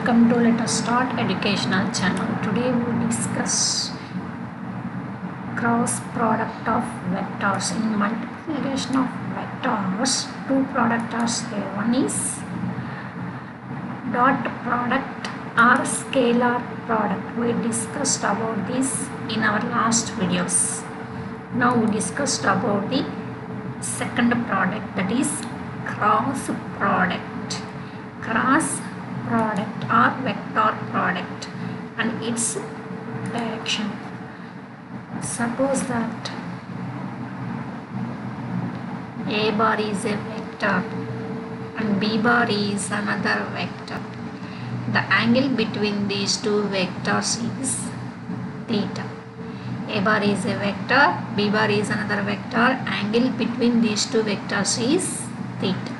Welcome to Let Us Start Educational Channel. Today we discuss cross product of vectors. In multiplication of vectors, two products are there. One is dot product or scalar product. We discussed about this in our last videos. Now we discussed about the second product, that is cross product. Cross product or vector product and its direction. Suppose that A bar is a vector and B bar is another vector. The angle between these two vectors is theta. A bar is a vector, B bar is another vector. Angle between these two vectors is theta.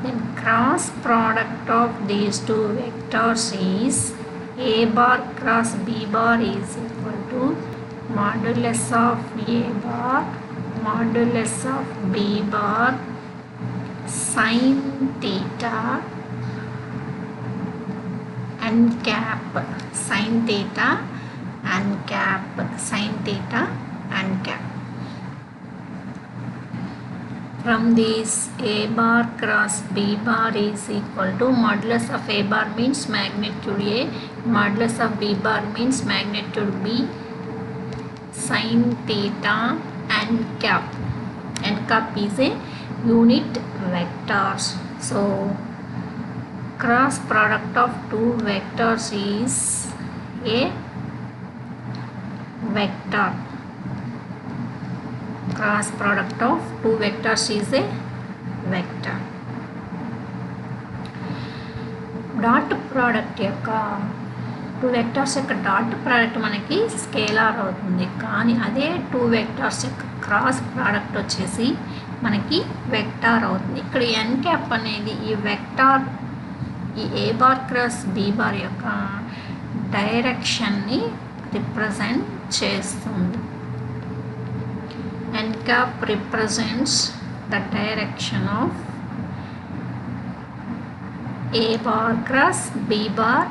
Then cross product of these two vectors is A bar cross B bar is equal to modulus of A bar modulus of B bar sin theta and cap sin theta and cap sin theta and cap. From this, A bar cross B bar is equal to modulus of A bar means magnitude A, modulus of B bar means magnitude B, sin theta and cap. And cap is a unit vectors. So cross product of two vectors is a vector. Cross product of two vectors is a vector. Dot product యొక్క two vectors యొక్క dot product మనకి scalar అవుతుంది, కానీ అదే two vectors యొక్క cross product వచ్చేసి మనకి vector అవుతుంది. ఇక్కడ ఎన్ క్యాప్ అనేది ఈ వెక్టార్ ఈ ఏ బార్ క్రాస్ బి బార్ యొక్క డైరెక్షన్ని రిప్రజెంట్ చేస్తుంది. N cap represents the direction of A bar cross B bar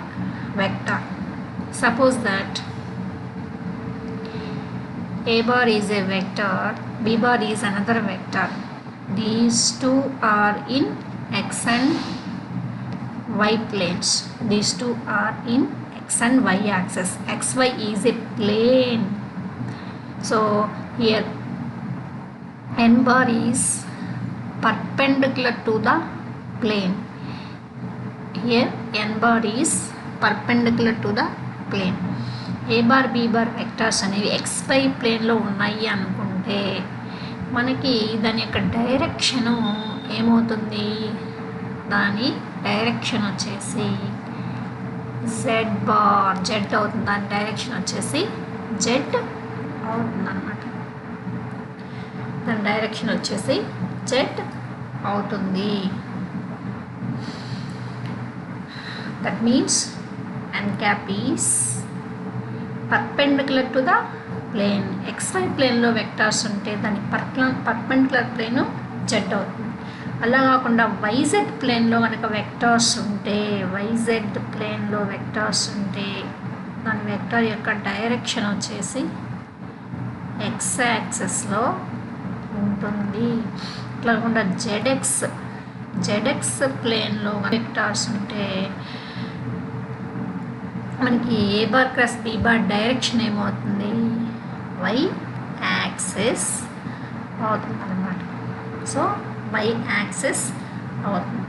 vector. Suppose that A bar is a vector, B bar is another vector. These two are in X and Y planes. These two are in X and Y axis. XY is a plane. So here N bar is perpendicular to the plane. Here N bar is perpendicular to the plane. A bar B bar vectors అనేవి XY ప్లేన్లో ఉన్నాయి అనుకుంటే మనకి దాని యొక్క direction ఏమవుతుంది, దాని direction వచ్చేసి Z bar Z అవుతుంది. దాని డైరెక్షన్ వచ్చేసి Z అవుతుంది అన్నమాట. దాని డైరెక్షన్ వచ్చేసి Z అవుతుంది. That means n cap is perpendicular to the plane. XY ప్లేన్లో వెక్టార్స్ ఉంటే దాని పర్పెండిక్యులర్ ప్లేను Z అవుతుంది. అలా కాకుండా YZ ప్లేన్లో కనుక వెక్టార్స్ ఉంటే YZ ప్లేన్లో వెక్టార్స్ ఉంటే దాని వెక్టార్ యొక్క డైరెక్షన్ వచ్చేసి X యాక్సిస్లో ఉంటుంది. ఇట్లా కాకుండా జెడ్ఎక్స్ ప్లేన్లో వెక్టార్స్ ఉంటే మనకి A bar cross B bar direction ఏమవుతుంది, వై యాక్సిస్ అవుతుంది అన్నమాట. సో వై యాక్సిస్ అవుతుంది.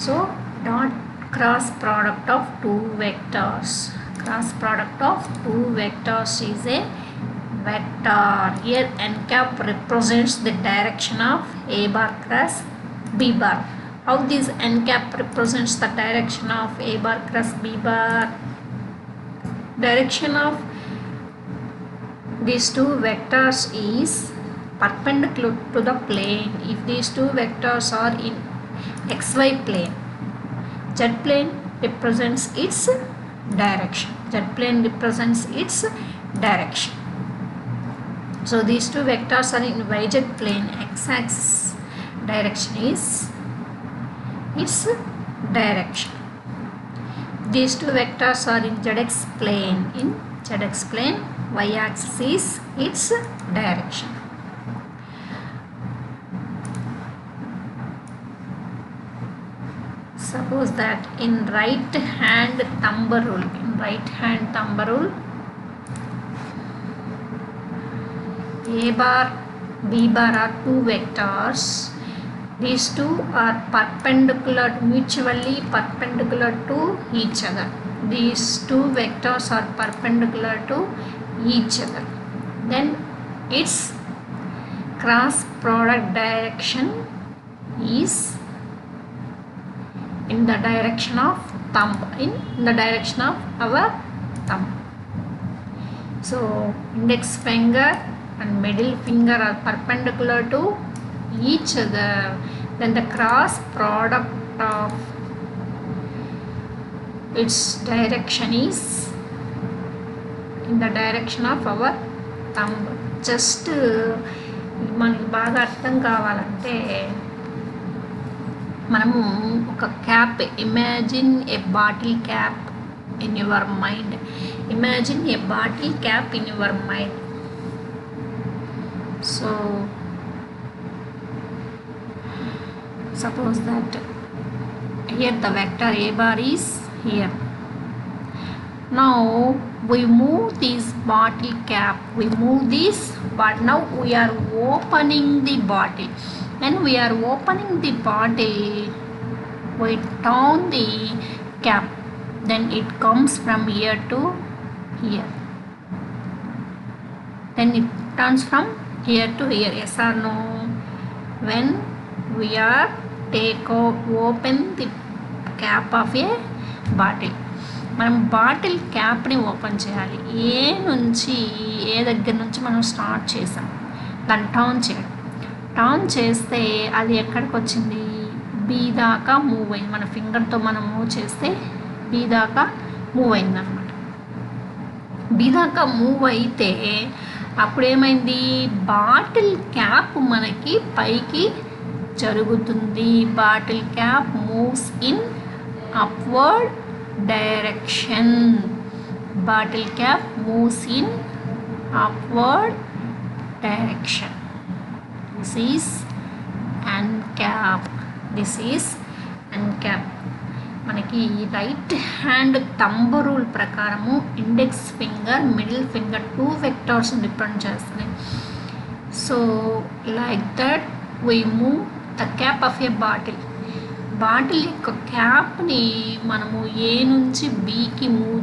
So dot cross product of two vectors. Cross product of two vectors is a vector. Here n cap represents the direction of A bar cross B bar. How this n cap represents the direction of A bar cross B bar? Direction of these two vectors is perpendicular to the plane. If these two vectors are in XY plane, Z plane represents its direction. Z plane represents its direction. So these two vectors are in YZ plane. X axis direction is its direction. These two vectors are in ZX plane. In ZX plane, y-axis is its direction. Suppose that in right hand thumb rule, A bar, B bar are two vectors. These two are mutually perpendicular to each other. These two vectors are perpendicular to each other. Then its cross product direction is in the direction of thumb, in the direction of our thumb. So index finger and middle finger are perpendicular to each other. Then the cross product of its direction is in the direction of our thumb. Just మనకి బాగా అర్థం కావాలంటే మనము ఒక cap, imagine a bottle cap in your mind. Imagine a bottle cap in your mind. So suppose that here the vector A bar is here. Now we move this bottle cap, but now we are opening the bottle. When we are opening the bottle, we turn the cap, then it comes from here to here, then it turns from here to here. Yes or no? When we are open the cap of a bottle, మనం bottle క్యాప్ని open చేయాలి. ఏ దగ్గర నుంచి మనం start చేసాం, దాన్ని turn చేయడం. Turn చేస్తే అది ఎక్కడికి వచ్చింది? బి దాకా మూవ్ అయింది. మన ఫింగర్తో మనం మూవ్ చేస్తే బి దాకా మూవ్ అయింది అనమాట. బి దాకా మూవ్ అయితే అప్పుడు ఏమైంది? బాటిల్ క్యాప్ మనకి పైకి జరుగుతుంది. Bottle cap moves in upward direction. Bottle cap moves in upward direction. This is end cap. మనకి రైట్ హ్యాండ్ థంబ్ రూల్ ప్రకారము index finger, middle finger two vectors represent చేస్తున్నాయి. So like that we move the cap of a bottle. Bottle యొక్క క్యాప్ని మనము A నుంచి బీకి move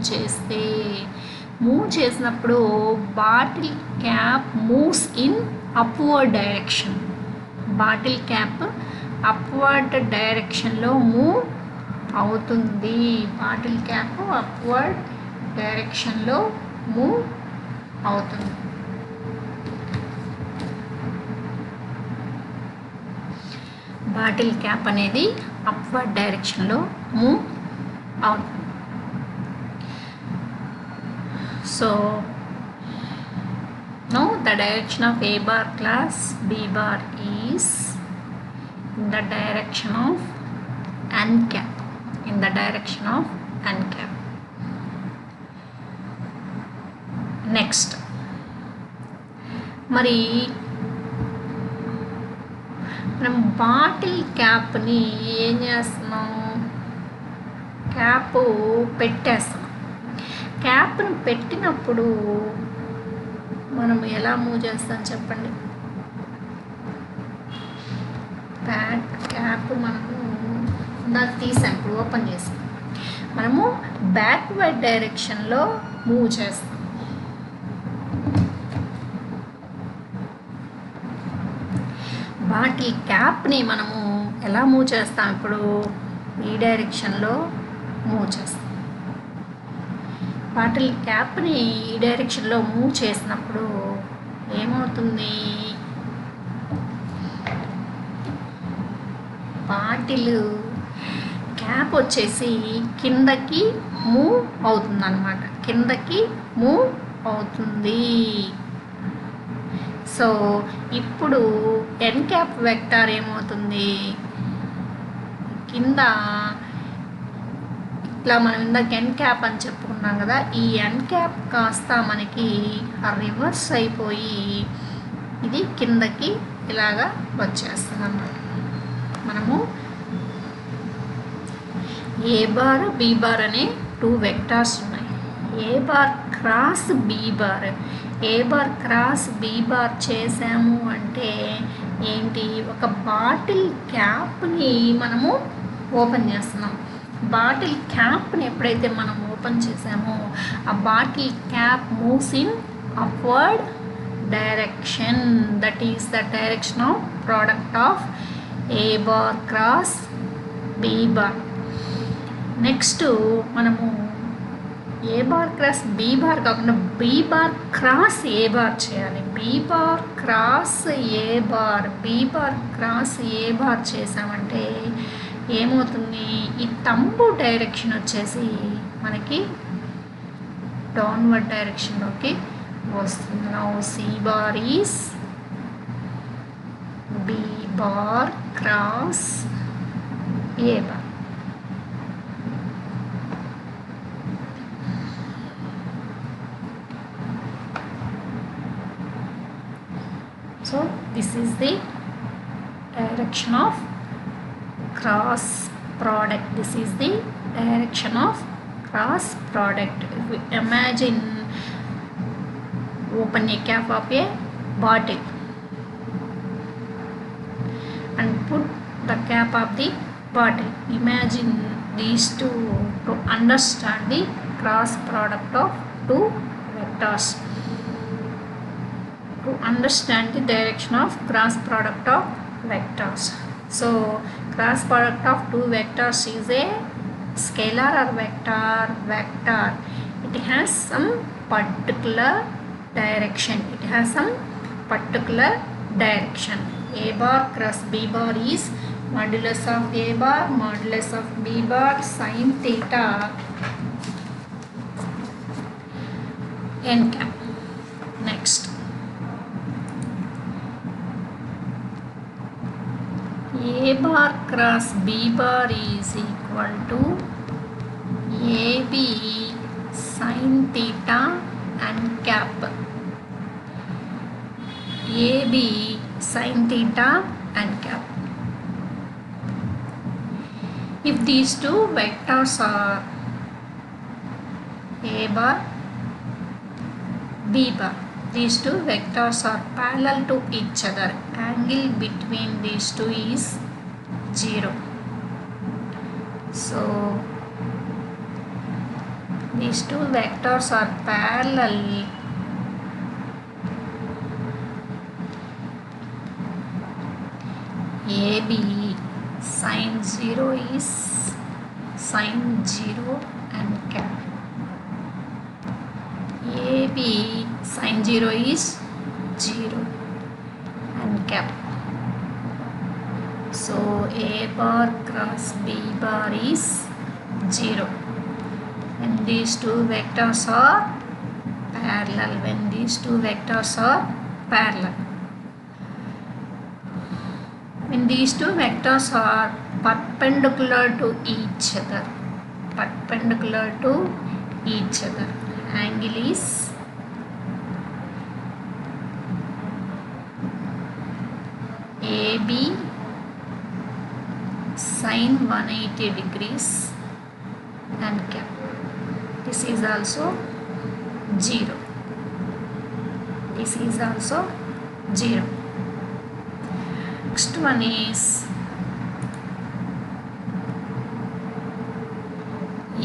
చేసినప్పుడు bottle cap moves in upward direction. Bottle cap upward డైరెక్షన్లో move అవుతుంది. బాటిల్ క్యాప్ అప్వర్డ్ డైరెక్షన్లో మూవ్ అవుతుంది. బాటిల్ క్యాప్ అనేది అప్వర్డ్ డైరెక్షన్లో మూవ్ అవుతుంది. So now the direction of A bar class B bar is in the direction of end cap. Next మరి మనం bottle క్యాప్ని ఏం చేస్తున్నాం? క్యాప్ పెట్టేస్తాం. క్యాప్ని పెట్టినప్పుడు మనం ఎలా మూవ్ చేస్తాం చెప్పండి? క్యాప్ మనము నాకు తీసాం, ఇప్పుడు ఓపెన్ చేసాం. మనము బ్యాక్వర్డ్ డైరెక్షన్లో మూవ్ చేస్తాం. బాటిల్ క్యాప్ని మనము ఎలా మూవ్ చేస్తాం? ఇప్పుడు ఈ డైరెక్షన్లో మూవ్ చేస్తాం. బాటిల్ క్యాప్ని ఈ డైరెక్షన్లో మూవ్ చేసినప్పుడు ఏమవుతుంది? బాటిల్ క్యాప్ వచ్చేసి కిందకి మూవ్ అవుతుంది అన్నమాట. సో ఇప్పుడు ఎన్ క్యాప్ వెక్టార్ ఏమవుతుంది, కింద ఇట్లా మనం ఇందాక ఎన్ క్యాప్ అని చెప్పుకున్నాం కదా, ఈ ఎన్ క్యాప్ కాస్త మనకి రివర్స్ అయిపోయి ఇది కిందకి ఇలాగా వచ్చేస్తుంది అన్నమాట. మనము ఏ బార్ బి బార్ అనే 2 వెక్టార్స్ ఉన్నాయి. ఏ బార్ క్రాస్ బి బార్, ఏ బార్ క్రాస్ బి బార్ చేసాము అంటే ఏంటి, ఒక బాటిల్ క్యాప్ని మనము ఓపెన్ చేస్తున్నాం. బాటిల్ క్యాప్ని ఎప్పుడైతే మనం ఓపెన్ చేసామో ఆ bottle cap moves in upward direction, that is the direction of product of A bar cross B bar. Next మనము ఏ బార్ క్రాస్ బి బార్ కాకుండా B bar cross a bar చేయాలి. B bar cross a bar, B bar cross a bar చేసామంటే ఏమవుతుంది, ఈ thumb direction వచ్చేసి మనకి downward డైరెక్షన్లోకి వస్తుంది. Now c bar is b bar cross a bar. So this is the direction of cross product. This is the direction of cross product. Imagine open a cap of a bottle and put the cap of the bottle. Imagine these two to understand the cross product of 2 vectors. To understand the direction of cross product of vectors. So cross product of 2 vectors is a scalar or vector. It has some particular direction. It has some particular direction. A bar cross B bar is modulus of A bar modulus of B bar sin theta n cap. Next, A bar cross B bar is equal to AB sin theta and cap. AB sin theta and cap. If these 2 vectors are A bar B bar, these 2 vectors are parallel to each other. Angle between these 2 is 0. So these 2 vectors are parallel. AB sin 0 is sin 0 and cap. AB sin 0 is 0 and cap. So A bar cross B bar is 0 when these 2 vectors are parallel. When these 2 vectors are parallel. When these 2 vectors are perpendicular to each other. Perpendicular to each other. Angle is AB sin 180 degrees and cap. This is also 0. This is also 0. Next one is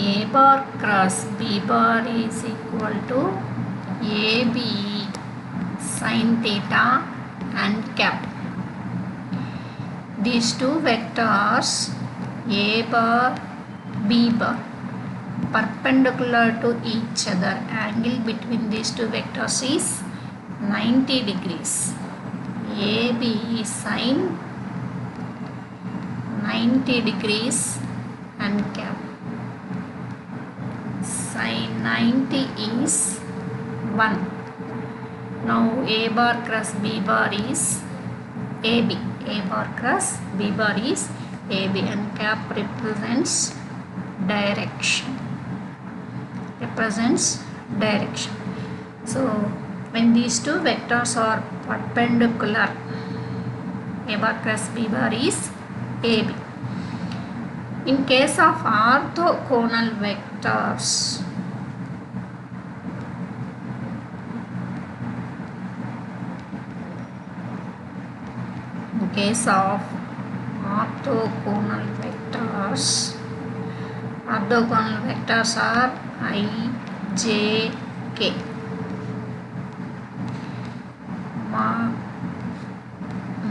A bar cross B bar is equal to AB sin theta and cap. These 2 vectors A bar B bar perpendicular to each other. Angle between these 2 vectors is 90 degrees. AB sin 90 degrees and cap. Sin 90 is 1. Now A bar cross B bar is AB. A bar cross B bar is AB, and cap represents direction. So when these two vectors are perpendicular, A bar cross B bar is AB. In case of orthogonal vectors, orthogonal vectors are I, J, K.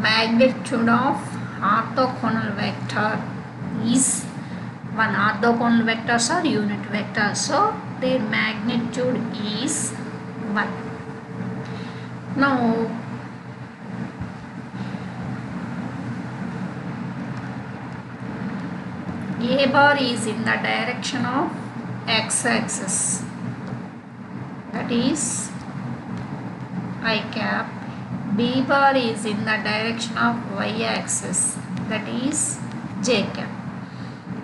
Magnitude of orthogonal vector is one. Orthogonal vectors are unit vectors, so their magnitude is 1. Now A bar is in the direction of x-axis, that is I cap. B bar is in the direction of y-axis, that is j cap.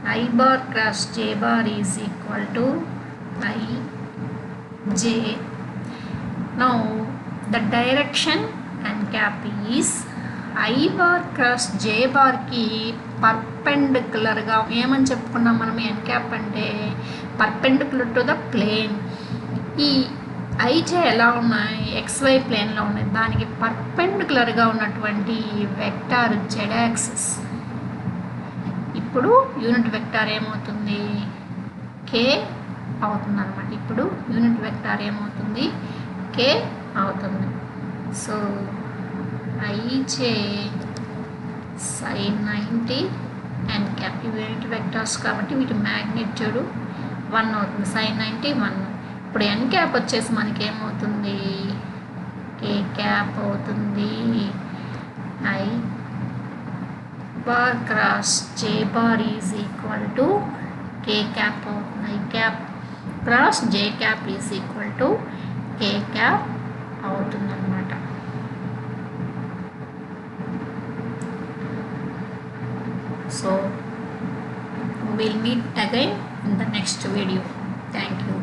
I bar cross j bar is equal to I, j. Now the direction and cap is I bar cross j bar ki perpendicular ga ఏమని చెప్పుకున్నాం మనం n cap అంటే perpendicular to the plane. ఈ IJ ఎలా ఉన్నాయి, XY ప్లేన్లో ఉన్నాయి, దానికి పర్పెండికులర్గా ఉన్నటువంటి వెక్టార్ z యాక్సిస్. ఇప్పుడు యూనిట్ వెక్టార్ ఏమవుతుంది, K అవుతుంది అన్నమాట. ఇప్పుడు యూనిట్ వెక్టార్ ఏమవుతుంది, K అవుతుంది. So IJ sin 90 and cap unit vectors కాబట్టి వీటి మ్యాగ్నిట్యూడ్ 1 అవుతుంది. sin 90 1. ఇప్పుడు n క్యాప్ వచ్చేసి మనకి ఏమవుతుంది, K క్యాప్ అవుతుంది. I bar cross J bar is equal to K cap. I cap cross J cap is equal to K cap అవుతుంది అన్నమాట. So we'll meet again in the next video. Thank you.